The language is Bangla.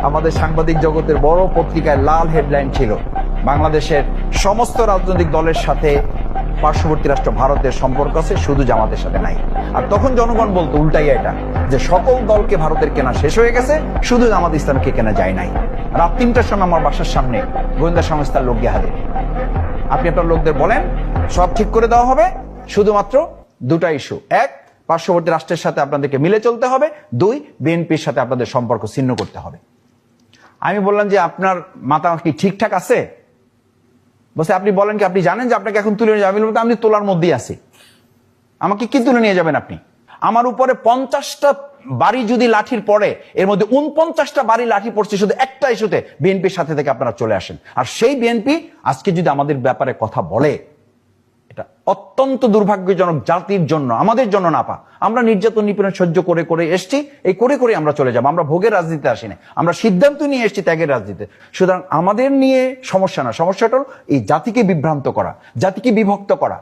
আমাদের সাংবাদিক জগতের বড় পত্রিকায় লাল হেডলাইন ছিল, বাংলাদেশের সমস্ত রাজনৈতিক দলের সাথে পার্শ্ববর্তী রাষ্ট্র ভারতের সম্পর্ক আছে, শুধু জামাতের সাথে নাই। আর তখন জনগণ বলতো উল্টাই এটা, যে সকল দলকে ভারতের কেনা শেষ হয়ে গেছে, শুধু জামাত ইসলামকে কেনা যায় নাই। রাত 3টার সময় আমার বাসার সামনে গোয়েন্দা সংস্থার লোক গিয়ে হাজির। আপনি আপনার লোকদের বলেন সব ঠিক করে দেওয়া হবে, শুধুমাত্র দুটা ইস্যু, এক, পার্শ্ববর্তী রাষ্ট্রের সাথে আপনাদেরকে মিলে চলতে হবে, দুই, বিএনপির সাথে আপনাদের সম্পর্ক ছিন্ন করতে হবে। আমি বললাম যে আপনার মাথা কি ঠিকঠাক আছে? বলছে আপনি বলেন কি, আপনি জানেন যে আপনাকে এখন তুলে নিয়ে যাবে? আমি বললাম আমি তোলার মধ্যেই আছি, আমাকে কি তুলে নিয়ে যাবেন আপনি? আমার উপরে 50টা বাড়ি যদি লাঠির পড়ে, এর মধ্যে 49টা বাড়ি লাঠি পড়ছে শুধু একটা ইস্যুতে, বিএনপির সাথে থেকে আপনারা চলে আসেন। আর সেই বিএনপি আজকে যদি আমাদের ব্যাপারে কথা বলে, এটা অত্যন্ত দুর্ভাগ্যজনক জাতির জন্য, আমাদের জন্য না। আমরা নির্যাতন নিপীড়ন সহ্য করে করে এসছি, এই করে করে আমরা চলে যাব। আমরা ভোগের রাজনীতিতে আসি না, আমরা সিদ্ধান্ত নিয়ে এসছি ত্যাগের রাজনীতিতে। সুতরাং আমাদের নিয়ে সমস্যা না, সমস্যাটা হলো এই জাতিকে বিভ্রান্ত করা, জাতিকে বিভক্ত করা।